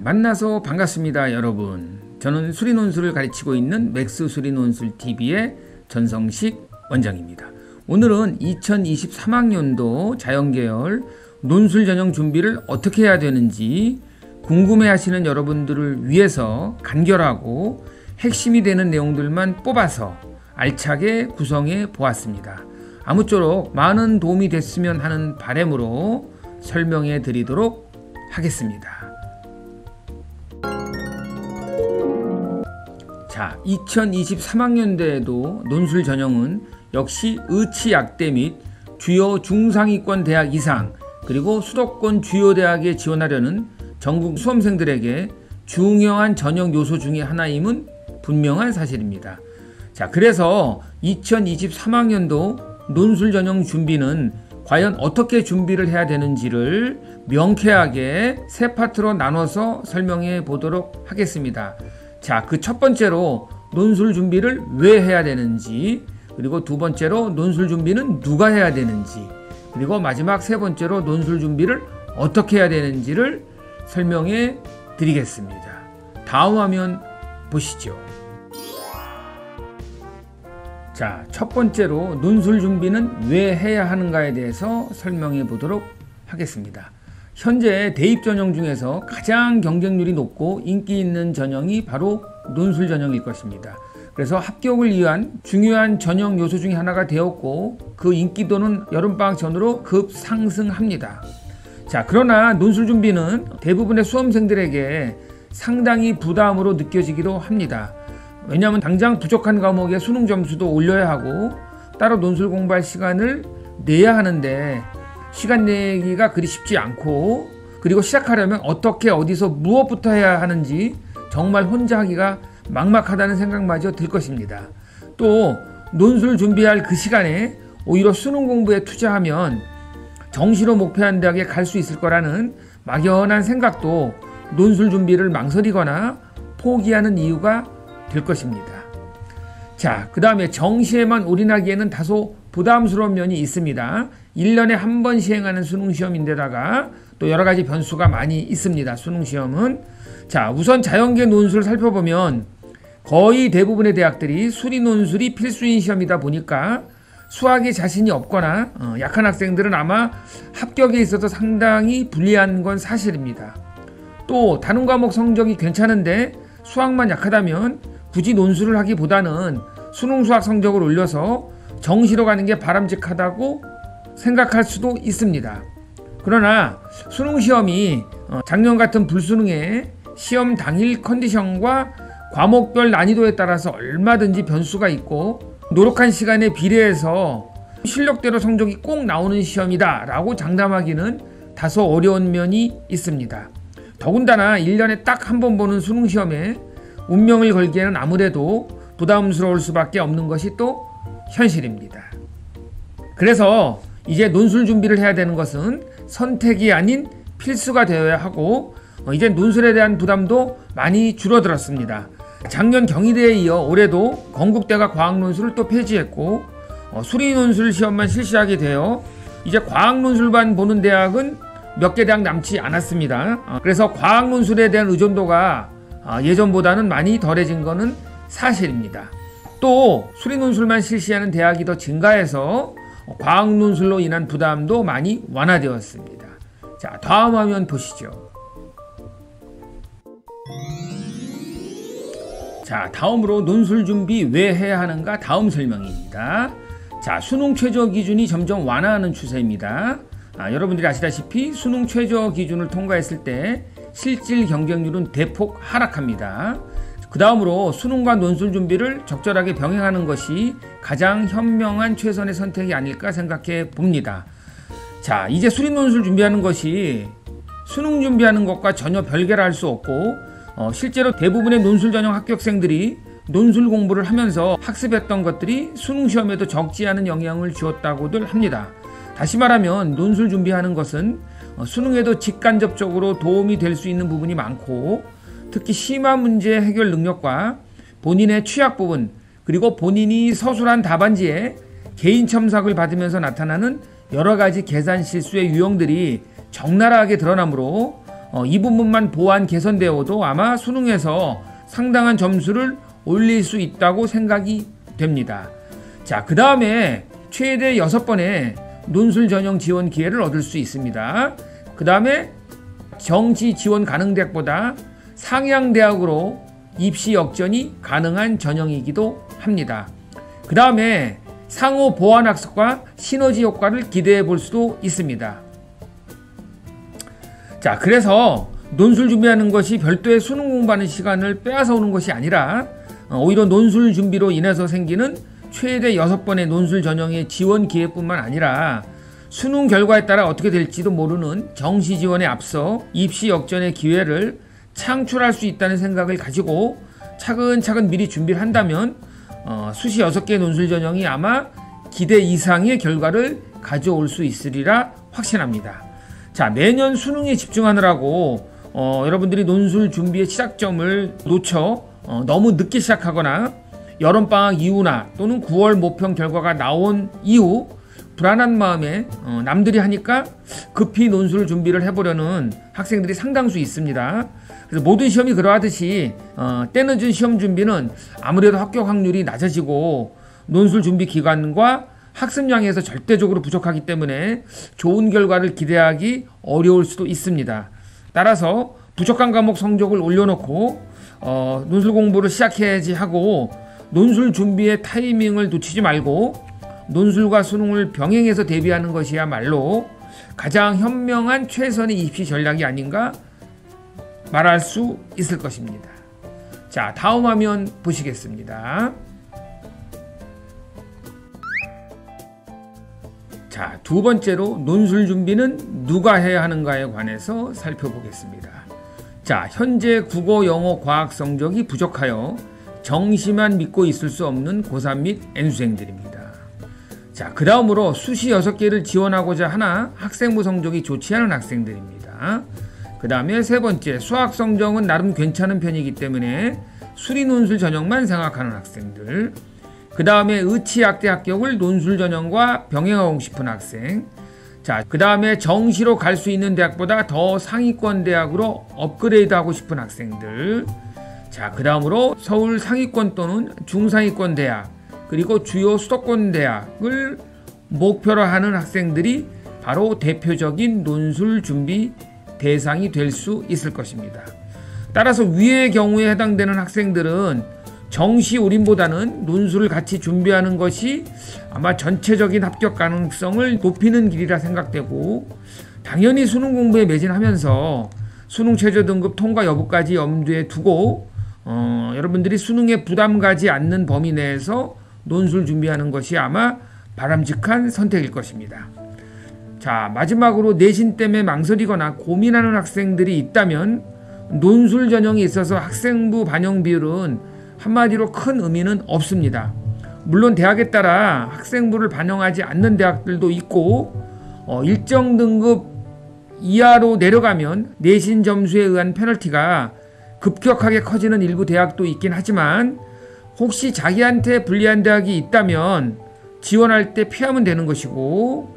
만나서 반갑습니다, 여러분. 저는 수리논술을 가르치고 있는 맥스 수리논술TV의 전성식 원장입니다. 오늘은 2023학년도 자연계열 논술 전형 준비를 어떻게 해야 되는지 궁금해 하시는 여러분들을 위해서 간결하고 핵심이 되는 내용들만 뽑아서 알차게 구성해 보았습니다. 아무쪼록 많은 도움이 됐으면 하는 바람으로 설명해 드리도록 하겠습니다. 자, 2023학년도에도 논술 전형은 역시 의치약대 및 주요 중상위권 대학 이상 그리고 수도권 주요 대학에 지원하려는 전국 수험생들에게 중요한 전형 요소 중에 하나임은 분명한 사실입니다. 자, 그래서 2023학년도 논술 전형 준비는 과연 어떻게 준비를 해야 되는지를 명쾌하게 세 파트로 나눠서 설명해 보도록 하겠습니다. 자, 그 첫 번째로 논술 준비를 왜 해야 되는지, 그리고 두 번째로 논술 준비는 누가 해야 되는지, 그리고 마지막 세 번째로 논술 준비를 어떻게 해야 되는지를 설명해 드리겠습니다. 다음 화면 보시죠. 자, 첫 번째로 논술 준비는 왜 해야 하는가에 대해서 설명해 보도록 하겠습니다. 현재 대입 전형 중에서 가장 경쟁률이 높고 인기 있는 전형이 바로 논술 전형일 것입니다. 그래서 합격을 위한 중요한 전형 요소 중에 하나가 되었고 그 인기도는 여름방학 전후로 급상승합니다. 자, 그러나 논술 준비는 대부분의 수험생들에게 상당히 부담으로 느껴지기도 합니다. 왜냐하면 당장 부족한 과목의 수능 점수도 올려야 하고 따로 논술 공부할 시간을 내야 하는데 시간 내기가 그리 쉽지 않고, 그리고 시작하려면 어떻게 어디서 무엇부터 해야 하는지 정말 혼자 하기가 막막하다는 생각마저 들 것입니다. 또 논술 준비할 그 시간에 오히려 수능 공부에 투자하면 정시로 목표한 대학에 갈 수 있을 거라는 막연한 생각도 논술 준비를 망설이거나 포기하는 이유가 될 것입니다. 자, 그 다음에 정시에만 올인하기에는 다소 부담스러운 면이 있습니다. 1년에 한 번 시행하는 수능시험인데다가 또 여러가지 변수가 많이 있습니다. 수능시험은. 자, 우선 자연계 논술을 살펴보면 거의 대부분의 대학들이 수리논술이 필수인 시험이다 보니까 수학에 자신이 없거나 약한 학생들은 아마 합격에 있어서 상당히 불리한 건 사실입니다. 또 다른 과목 성적이 괜찮은데 수학만 약하다면 굳이 논술을 하기보다는 수능 수학 성적을 올려서 정시로 가는 게 바람직하다고 생각할 수도 있습니다. 그러나 수능 시험이 작년 같은 불수능에 시험 당일 컨디션과 과목별 난이도에 따라서 얼마든지 변수가 있고 노력한 시간에 비례해서 실력대로 성적이 꼭 나오는 시험이다 라고 장담하기는 다소 어려운 면이 있습니다. 더군다나 1년에 딱 한 번 보는 수능 시험에 운명을 걸기에는 아무래도 부담스러울 수밖에 없는 것이 또 현실입니다. 그래서 이제 논술 준비를 해야 되는 것은 선택이 아닌 필수가 되어야 하고 이제 논술에 대한 부담도 많이 줄어들었습니다. 작년 경희대에 이어 올해도 건국대가 과학논술을 또 폐지했고 수리논술 시험만 실시하게 되어 이제 과학논술만 보는 대학은 몇 개 대학 남지 않았습니다. 그래서 과학논술에 대한 의존도가 예전보다는 많이 덜해진 것은 사실입니다. 또 수리논술만 실시하는 대학이 더 증가해서 과학논술로 인한 부담도 많이 완화되었습니다. 자, 다음 화면 보시죠. 자, 다음으로 논술 준비 왜 해야 하는가 다음 설명입니다. 자, 수능 최저 기준이 점점 완화하는 추세입니다. 여러분들이 아시다시피 수능 최저 기준을 통과했을 때 실질 경쟁률은 대폭 하락합니다. 그 다음으로 수능과 논술 준비를 적절하게 병행하는 것이 가장 현명한 최선의 선택이 아닐까 생각해 봅니다. 자, 이제 수리논술 준비하는 것이 수능 준비하는 것과 전혀 별개라 할 수 없고 실제로 대부분의 논술 전형 합격생들이 논술 공부를 하면서 학습했던 것들이 수능 시험에도 적지 않은 영향을 주었다고들 합니다. 다시 말하면 논술 준비하는 것은 수능에도 직간접적으로 도움이 될 수 있는 부분이 많고 특히 심화 문제 해결 능력과 본인의 취약 부분 그리고 본인이 서술한 답안지에 개인 첨삭을 받으면서 나타나는 여러가지 계산 실수의 유형들이 적나라하게 드러나므로 이 부분만 보완 개선되어도 아마 수능에서 상당한 점수를 올릴 수 있다고 생각이 됩니다. 자, 그 다음에 최대 6번의 논술 전형 지원 기회를 얻을 수 있습니다. 그 다음에 정시 지원 가능 대학보다 상향 대학으로 입시 역전이 가능한 전형이기도 합니다. 그 다음에 상호 보완 학습과 시너지 효과를 기대해 볼 수도 있습니다. 자, 그래서 논술 준비하는 것이 별도의 수능 공부하는 시간을 빼앗아 오는 것이 아니라 오히려 논술 준비로 인해서 생기는 최대 6번의 논술 전형의 지원 기회뿐만 아니라 수능 결과에 따라 어떻게 될지도 모르는 정시 지원에 앞서 입시 역전의 기회를 창출할 수 있다는 생각을 가지고 차근차근 미리 준비를 한다면 수시 6개의 논술 전형이 아마 기대 이상의 결과를 가져올 수 있으리라 확신합니다. 자, 매년 수능에 집중하느라고 여러분들이 논술 준비의 시작점을 놓쳐 너무 늦게 시작하거나 여름방학 이후나 또는 9월 모평 결과가 나온 이후 불안한 마음에 남들이 하니까 급히 논술 준비를 해보려는 학생들이 상당수 있습니다. 그래서 모든 시험이 그러하듯이 때늦은 시험 준비는 아무래도 합격 확률이 낮아지고 논술 준비 기간과 학습량에서 절대적으로 부족하기 때문에 좋은 결과를 기대하기 어려울 수도 있습니다. 따라서 부족한 과목 성적을 올려놓고 논술 공부를 시작해야지 하고 논술 준비의 타이밍을 놓치지 말고 논술과 수능을 병행해서 대비하는 것이야말로 가장 현명한 최선의 입시 전략이 아닌가 말할 수 있을 것입니다. 자, 다음 화면 보시겠습니다. 자, 두 번째로 논술 준비는 누가 해야 하는가에 관해서 살펴보겠습니다. 자, 현재 국어, 영어, 과학 성적이 부족하여 정시만 믿고 있을 수 없는 고3 및 N수생들입니다. 자, 그 다음으로 수시 6개를 지원하고자 하나 학생부 성적이 좋지 않은 학생들입니다. 그 다음에 세 번째, 수학 성적은 나름 괜찮은 편이기 때문에 수리논술 전형만 생각하는 학생들. 그 다음에 의치학대 합격을 논술 전형과 병행하고 싶은 학생. 자, 그 다음에 정시로 갈 수 있는 대학보다 더 상위권 대학으로 업그레이드 하고 싶은 학생들. 자, 그 다음으로 서울 상위권 또는 중상위권 대학 그리고 주요 수도권 대학을 목표로 하는 학생들이 바로 대표적인 논술 준비 대상이 될 수 있을 것입니다. 따라서 위의 경우에 해당되는 학생들은 정시 올인보다는 논술을 같이 준비하는 것이 아마 전체적인 합격 가능성을 높이는 길이라 생각되고, 당연히 수능 공부에 매진하면서 수능 최저 등급 통과 여부까지 염두에 두고 여러분들이 수능에 부담 가지 않는 범위 내에서 논술 준비하는 것이 아마 바람직한 선택일 것입니다. 자, 마지막으로 내신 때문에 망설이거나 고민하는 학생들이 있다면 논술 전형이 있어서 학생부 반영 비율은 한마디로 큰 의미는 없습니다. 물론 대학에 따라 학생부를 반영하지 않는 대학들도 있고 일정 등급 이하로 내려가면 내신 점수에 의한 페널티가 급격하게 커지는 일부 대학도 있긴 하지만, 혹시 자기한테 불리한 대학이 있다면 지원할 때 피하면 되는 것이고,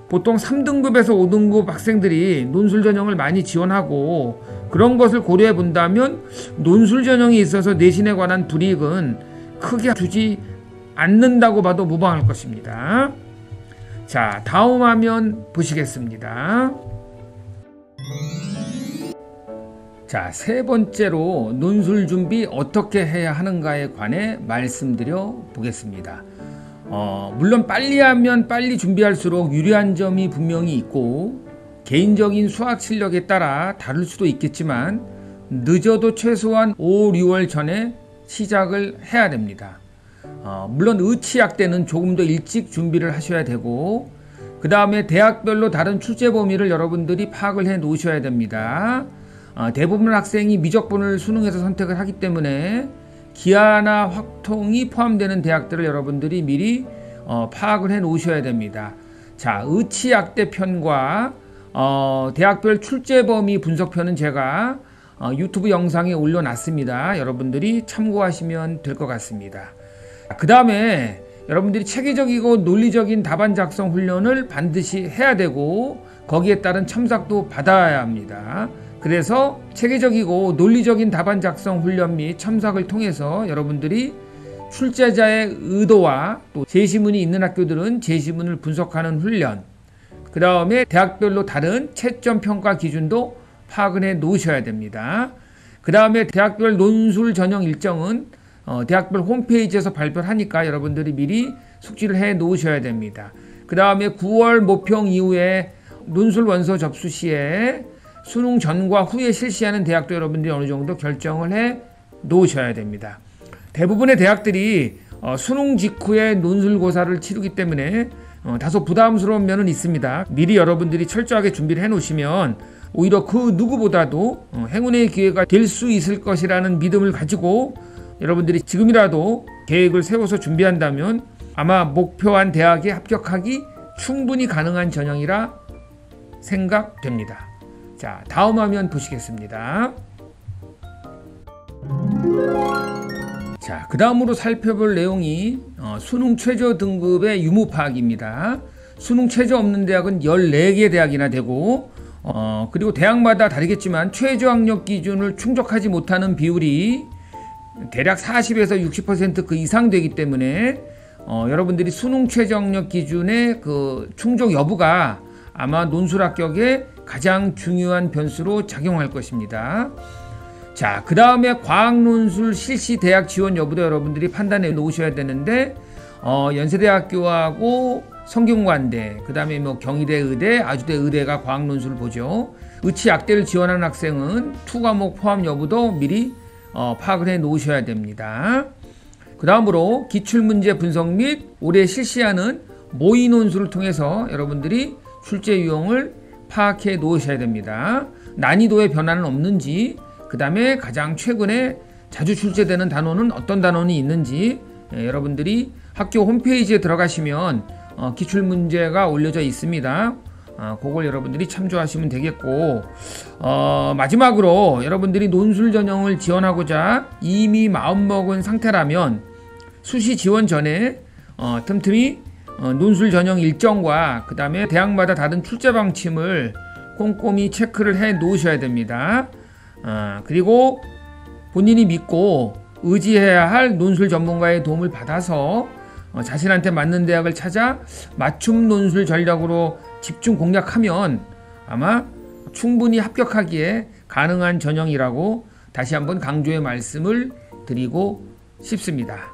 보통 3등급에서 5등급 학생들이 논술 전형을 많이 지원하고 그런 것을 고려해 본다면 논술 전형이 있어서 내신에 관한 불이익은 크게 주지 않는다고 봐도 무방할 것입니다. 자, 다음 화면 보시겠습니다. 자, 세 번째로 논술 준비 어떻게 해야 하는가에 관해 말씀드려 보겠습니다. 물론 빨리 하면 빨리 준비할수록 유리한 점이 분명히 있고 개인적인 수학 실력에 따라 다를 수도 있겠지만 늦어도 최소한 5, 6월 전에 시작을 해야 됩니다. 물론 의치학대는 조금 더 일찍 준비를 하셔야 되고, 그 다음에 대학별로 다른 출제 범위를 여러분들이 파악을 해 놓으셔야 됩니다. 대부분 학생이 미적분을 수능에서 선택을 하기 때문에 기하나 확통이 포함되는 대학들을 여러분들이 미리 파악을 해 놓으셔야 됩니다. 자, 의치학대 편과 대학별 출제 범위 분석편은 제가 유튜브 영상에 올려놨습니다. 여러분들이 참고하시면 될 것 같습니다. 그 다음에 여러분들이 체계적이고 논리적인 답안 작성 훈련을 반드시 해야 되고 거기에 따른 첨삭도 받아야 합니다. 그래서 체계적이고 논리적인 답안 작성 훈련 및 첨삭을 통해서 여러분들이 출제자의 의도와 또 제시문이 있는 학교들은 제시문을 분석하는 훈련, 그 다음에 대학별로 다른 채점 평가 기준도 파악을 해 놓으셔야 됩니다. 그 다음에 대학별 논술 전형 일정은 대학별 홈페이지에서 발표를 하니까 여러분들이 미리 숙지를 해 놓으셔야 됩니다. 그 다음에 9월 모평 이후에 논술 원서 접수 시에 수능 전과 후에 실시하는 대학도 여러분들이 어느 정도 결정을 해 놓으셔야 됩니다. 대부분의 대학들이 수능 직후에 논술고사를 치르기 때문에 다소 부담스러운 면은 있습니다. 미리 여러분들이 철저하게 준비를 해 놓으시면 오히려 그 누구보다도 행운의 기회가 될 수 있을 것이라는 믿음을 가지고 여러분들이 지금이라도 계획을 세워서 준비한다면 아마 목표한 대학에 합격하기 충분히 가능한 전형이라 생각됩니다. 자, 다음 화면 보시겠습니다. 자, 그 다음으로 살펴볼 내용이 수능 최저 등급의 유무 파악입니다. 수능 최저 없는 대학은 14개 대학이나 되고 그리고 대학마다 다르겠지만 최저 학력 기준을 충족하지 못하는 비율이 대략 40에서 60% 그 이상 되기 때문에 여러분들이 수능 최저 학력 기준의 그 충족 여부가 아마 논술 합격에 가장 중요한 변수로 작용할 것입니다. 자, 그 다음에 과학논술 실시 대학 지원 여부도 여러분들이 판단해 놓으셔야 되는데 연세대학교하고 성균관대, 그 다음에 뭐 경희대 의대, 아주대 의대가 과학논술을 보죠. 의치약대를 지원하는 학생은 2과목 포함 여부도 미리 파악을 해 놓으셔야 됩니다. 그 다음으로 기출문제 분석 및 올해 실시하는 모의 논술을 통해서 여러분들이 출제 유형을 파악해 놓으셔야 됩니다. 난이도의 변화는 없는지, 그 다음에 가장 최근에 자주 출제되는 단원은 어떤 단원이 있는지 여러분들이 학교 홈페이지에 들어가시면 기출문제가 올려져 있습니다. 그걸 여러분들이 참조하시면 되겠고, 마지막으로 여러분들이 논술 전형을 지원하고자 이미 마음먹은 상태라면 수시 지원 전에 틈틈이 논술 전형 일정과 그 다음에 대학마다 다른 출제 방침을 꼼꼼히 체크를 해 놓으셔야 됩니다. 그리고 본인이 믿고 의지해야 할 논술 전문가의 도움을 받아서 자신한테 맞는 대학을 찾아 맞춤 논술 전략으로 집중 공략하면 아마 충분히 합격하기에 가능한 전형이라고 다시 한번 강조의 말씀을 드리고 싶습니다.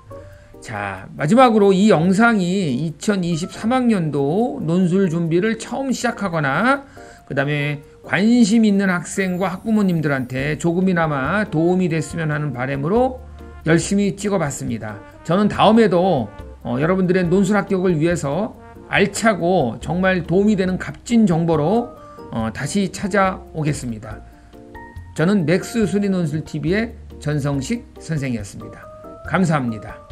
자, 마지막으로 이 영상이 2023학년도 논술 준비를 처음 시작하거나 그 다음에 관심 있는 학생과 학부모님들한테 조금이나마 도움이 됐으면 하는 바람으로 열심히 찍어봤습니다. 저는 다음에도 여러분들의 논술 합격을 위해서 알차고 정말 도움이 되는 값진 정보로 다시 찾아오겠습니다. 저는 맥스 수리논술TV의 전성식 선생이었습니다. 감사합니다.